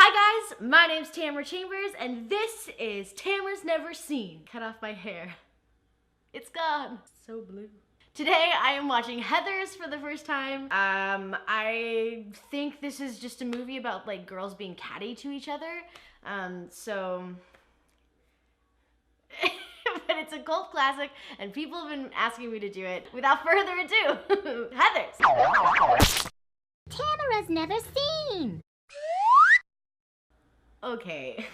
Hi guys, my name's Tamara Chambers and this is Tamara's Never Seen. Cut off my hair. It's gone. So blue. Today I am watching Heathers for the first time. I think this is just a movie about like girls being catty to each other. But it's a cult classic and people have been asking me to do it. Without further ado, Heathers. Tamara's Never Seen. Okay.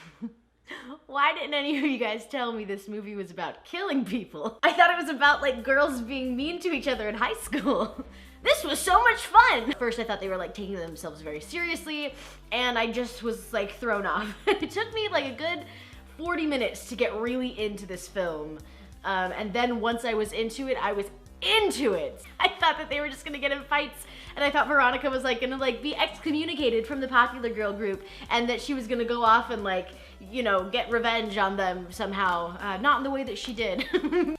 Why didn't any of you guys tell me this movie was about killing people? I thought it was about like girls being mean to each other in high school. This was so much fun! First I thought they were like taking themselves very seriously and I just was like thrown off. It took me like a good 40 minutes to get really into this film. And then once I was into it, I was into it. I thought that they were just gonna get in fights and I thought Veronica was like gonna like be excommunicated from the popular girl group and that she was gonna go off and like, you know, get revenge on them somehow. Not in the way that she did.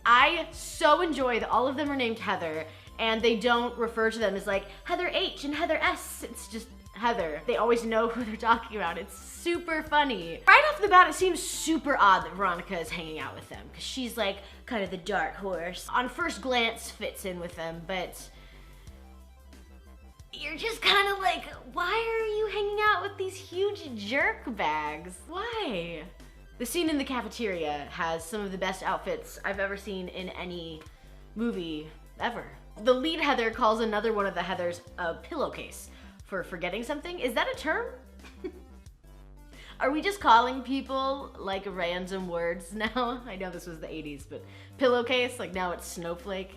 I so enjoy that all of them are named Heather and they don't refer to them as like Heather H and Heather S. It's just Heather. They always know who they're talking about. It's super funny. Right off the bat, it seems super odd that Veronica is hanging out with them because she's like kind of the dark horse. On first glance fits in with them, but you're just kind of like, why are you hanging out with these huge jerk bags? Why? The scene in the cafeteria has some of the best outfits I've ever seen in any movie ever. The lead Heather calls another one of the Heathers a pillowcase for forgetting something. Is that a term? Are we just calling people like random words now? I know this was the 80s, but pillowcase, like now it's snowflake.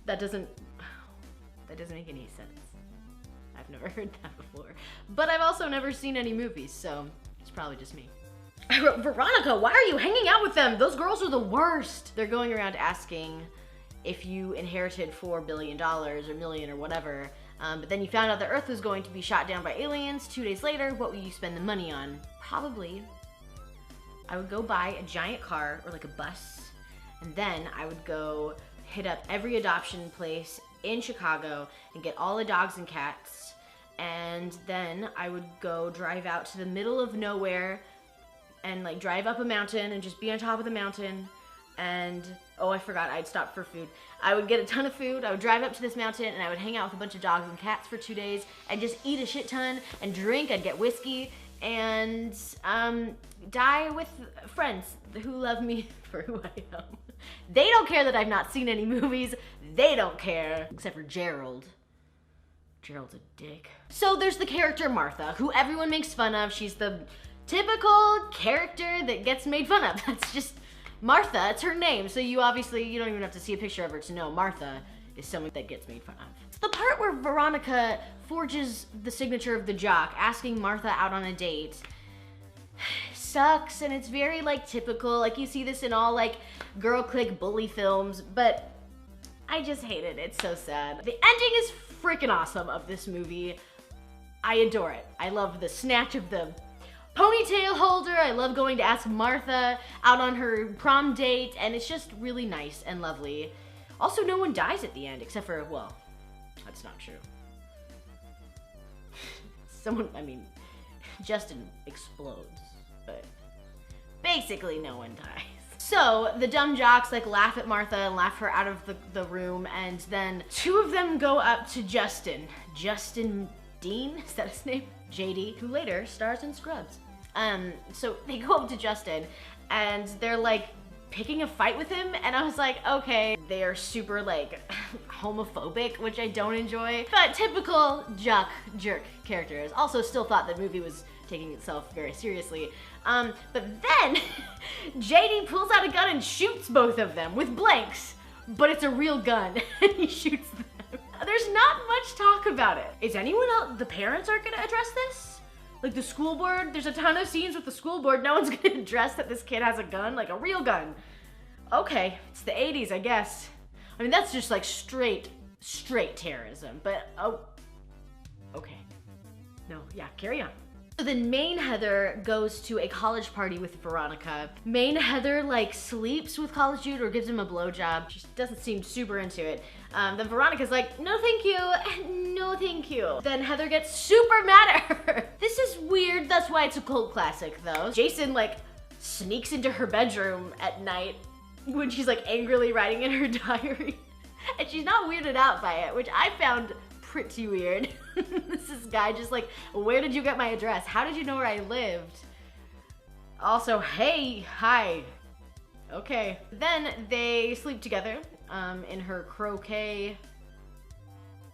That doesn't make any sense. I've never heard that before. But I've also never seen any movies, so it's probably just me. I wrote, Veronica, why are you hanging out with them? Those girls are the worst. They're going around asking if you inherited $4 billion or million or whatever, but then you found out the Earth was going to be shot down by aliens 2 days later, what would you spend the money on? Probably, I would go buy a giant car or like a bus, and then I would go hit up every adoption place in Chicago and get all the dogs and cats, and then I would go drive out to the middle of nowhere and like drive up a mountain and just be on top of the mountain. And oh, I forgot, I'd stop for food. I would get a ton of food, I would drive up to this mountain and I would hang out with a bunch of dogs and cats for 2 days and just eat a shit ton and drink. I'd get whiskey and die with friends who love me for who I am. They don't care that I've not seen any movies. They don't care, except for Gerald. Gerald's a dick. So there's the character Martha, who everyone makes fun of. She's the typical character that gets made fun of. That's just Martha, it's her name, so you don't even have to see a picture of her to know Martha is someone that gets made fun of. It's the part where Veronica forges the signature of the jock, asking Martha out on a date. Sucks, and it's very like typical, like you see this in all like girl clique bully films, but I just hate it. It's so sad. The ending is freaking awesome of this movie. I adore it. I love the snatch of the ponytail holder. I love going to ask Martha out on her prom date, and it's just really nice and lovely. Also, no one dies at the end, except for, well, that's not true. Justin explodes, but basically no one dies. So the dumb jocks like laugh at Martha and laugh her out of the room, and then two of them go up to Justin. Justin Dean, is that his name? JD, who later stars in Scrubs. So they go up to Justin and they're like picking a fight with him, and I was like, okay, they are super like homophobic, which I don't enjoy, but typical jock jerk characters. Also still thought the movie was taking itself very seriously. But then JD pulls out a gun and shoots both of them with blanks, but it's a real gun and he shoots them. There's not much talk about it. Is anyone else, the parents aren't gonna address this? Like the school board, there's a ton of scenes with the school board. No one's gonna address that this kid has a gun, like a real gun. Okay, it's the 80s, I guess. I mean, that's just like straight terrorism, but oh, okay. No, yeah, carry on. So then main Heather goes to a college party with Veronica. Main Heather like sleeps with college dude or gives him a blowjob. She doesn't seem super into it. Then Veronica's like, no thank you, no thank you. Then Heather gets super mad at her. This is weird, that's why it's a cult classic though. Jason like sneaks into her bedroom at night when she's like angrily writing in her diary. And she's not weirded out by it, which I found pretty weird. This is guy just like, where did you get my address? How did you know where I lived? Also, hey, hi. Okay. Then they sleep together in her croquet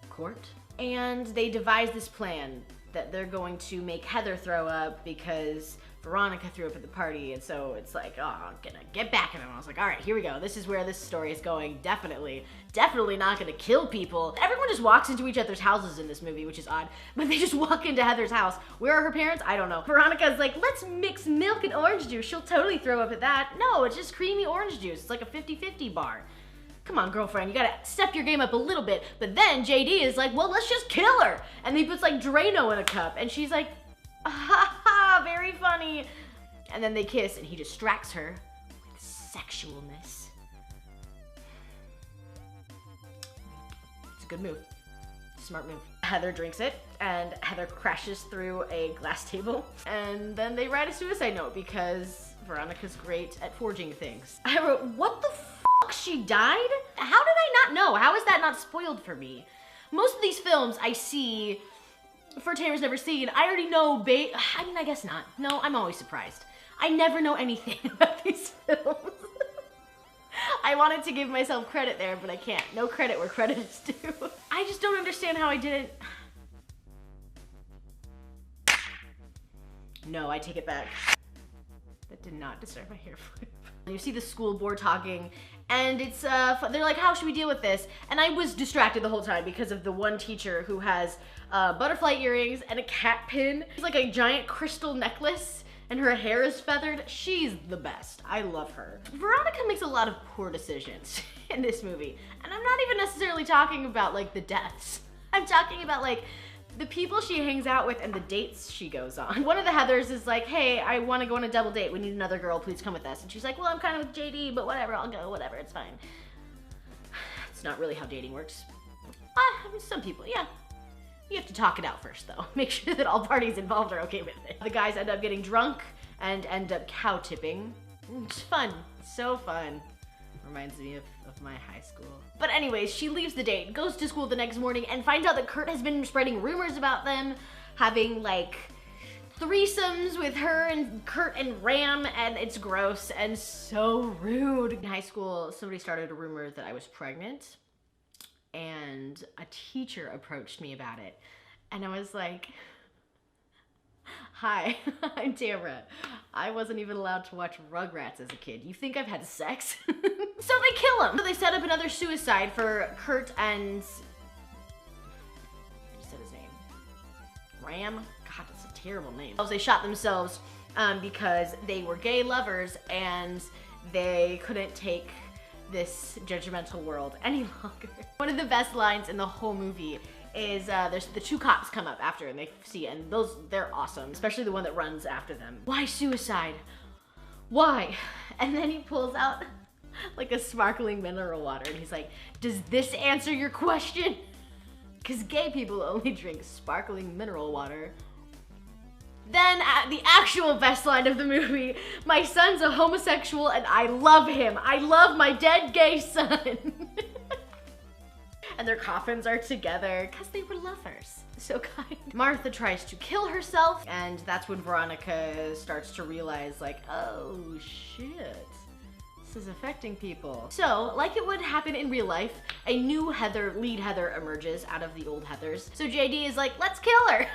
court. And they devise this plan that they're going to make Heather throw up because Veronica threw up at the party, and so it's like, oh, I'm gonna get back at him. I was like, all right, here we go. This is where this story is going. Definitely not gonna kill people. Everyone just walks into each other's houses in this movie, which is odd, but they just walk into Heather's house. Where are her parents? I don't know. Veronica's like, let's mix milk and orange juice. She'll totally throw up at that. No, it's just creamy orange juice. It's like a 50-50 bar. Come on, girlfriend, you gotta step your game up a little bit. But then JD is like, well, let's just kill her. And he puts like Drano in a cup, and she's like, ha ha, very funny. And then they kiss, and he distracts her with sexualness. It's a good move. Smart move. Heather drinks it, and Heather crashes through a glass table. And then they write a suicide note because Veronica's great at forging things. I wrote, what the fuck, she died? How did I not know? How is that not spoiled for me? Most of these films I see for Tamara's Never Seen, I already know, I mean, I guess not. No, I'm always surprised. I never know anything about these films. I wanted to give myself credit there, but I can't. No credit where credit is due. I just don't understand how I didn't. No, I take it back. That did not deserve my hair flip. You see the school board talking, and it's, they're like, how should we deal with this? And I was distracted the whole time because of the one teacher who has butterfly earrings and a cat pin. It's like a giant crystal necklace, and her hair is feathered. She's the best. I love her. Veronica makes a lot of poor decisions in this movie, and I'm not even necessarily talking about like the deaths. I'm talking about like the people she hangs out with and the dates she goes on. One of the Heathers is like, hey, I want to go on a double date. We need another girl. Please come with us. And she's like, well, I'm kind of with JD, but whatever. I'll go. Whatever. It's fine. It's not really how dating works. I mean, some people, yeah. You have to talk it out first, though. Make sure that all parties involved are okay with it. The guys end up getting drunk and end up cow tipping. It's fun. So fun. Reminds me of my high school. But anyways, she leaves the date, goes to school the next morning, and finds out that Kurt has been spreading rumors about them having like threesomes with her and Kurt and Ram, and it's gross and so rude. In high school, somebody started a rumor that I was pregnant, and a teacher approached me about it. And I was like, hi, I'm Tamara. I wasn't even allowed to watch Rugrats as a kid. You think I've had sex? So they kill him. So they set up another suicide for Kurt and, I just said his name. Ram? God, that's a terrible name. They shot themselves because they were gay lovers and they couldn't take this judgmental world any longer. One of the best lines in the whole movie is there's the two cops come up after and they see it, and they're awesome, especially the one that runs after them. Why suicide? Why? And then he pulls out like a sparkling mineral water and he's like, does this answer your question? Because gay people only drink sparkling mineral water. Then the actual best line of the movie, my son's a homosexual and I love him. I love my dead gay son. And their coffins are together because they were lovers. So kind. Martha tries to kill herself, and that's when Veronica starts to realize like, oh shit, this is affecting people. So, like it would happen in real life, a new Heather, lead Heather, emerges out of the old Heathers. So JD is like, let's kill her.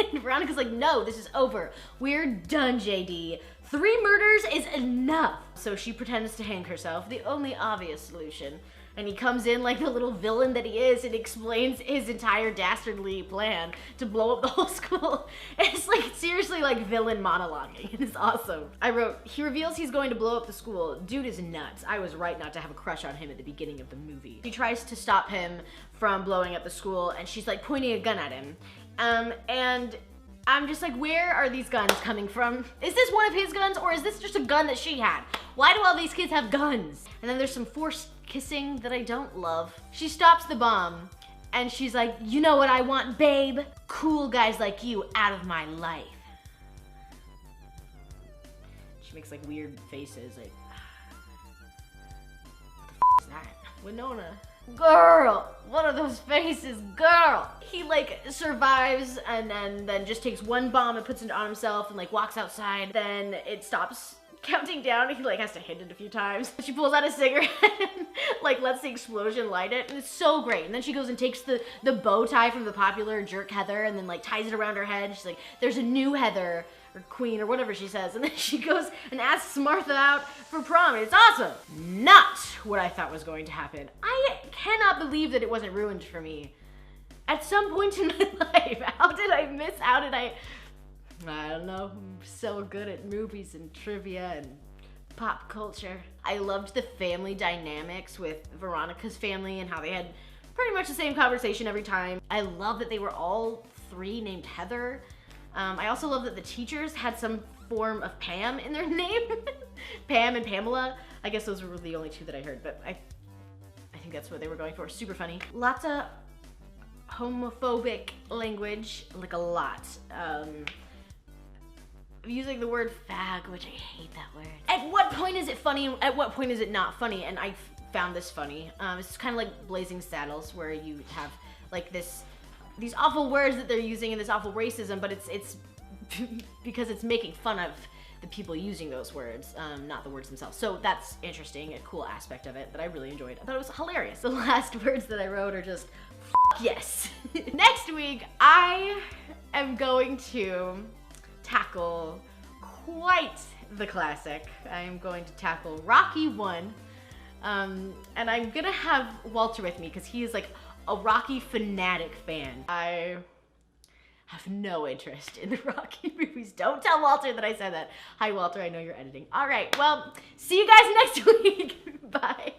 And Veronica's like, no, this is over. We're done, JD. 3 murders is enough. So she pretends to hang herself, the only obvious solution. And he comes in like the little villain that he is and explains his entire dastardly plan to blow up the whole school. It's like seriously like villain monologuing. It's awesome. I wrote, he reveals he's going to blow up the school. Dude is nuts. I was right not to have a crush on him at the beginning of the movie. She tries to stop him from blowing up the school and she's like pointing a gun at him. And I'm just like, where are these guns coming from? Is this one of his guns, or is this just a gun that she had? Why do all these kids have guns? And then there's some forced kissing that I don't love. She stops the bomb, and she's like, you know what I want, babe? Cool guys like you out of my life. She makes like weird faces, like, what the is that? Winona. Girl, what are those faces, girl? He like survives and then just takes one bomb and puts it on himself and like walks outside. Then it stops counting down. He like has to hit it a few times. She pulls out a cigarette and like lets the explosion light it, and it's so great. And then she goes and takes the bow tie from the popular jerk Heather and then like ties it around her head. She's like, there's a new Heather, or queen, or whatever she says. And then she goes and asks Martha out for prom, and it's awesome. Not what I thought was going to happen. I cannot believe that it wasn't ruined for me. At some point in my life, how did I miss? How did I don't know, I'm so good at movies and trivia and pop culture. I loved the family dynamics with Veronica's family and how they had pretty much the same conversation every time. I love that they were all three named Heather. I also love that the teachers had some form of Pam in their name. Pam and Pamela. I guess those were the only two that I heard, but I think that's what they were going for. Super funny. Lots of homophobic language, like a lot. Using the word fag, which I hate that word. At what point is it funny and at what point is it not funny? And I found this funny. It's kind of like Blazing Saddles, where you have like these awful words that they're using and this awful racism, but it's because it's making fun of the people using those words, not the words themselves. So that's interesting, a cool aspect of it that I really enjoyed. I thought it was hilarious. The last words that I wrote are just, F yes. Next week, I am going to tackle quite the classic. I am going to tackle Rocky 1, and I'm gonna have Walter with me because he is like a Rocky fanatic fan. I have no interest in the Rocky movies. Don't tell Walter that I said that. Hi Walter, I know you're editing. All right, well, see you guys next week. Bye.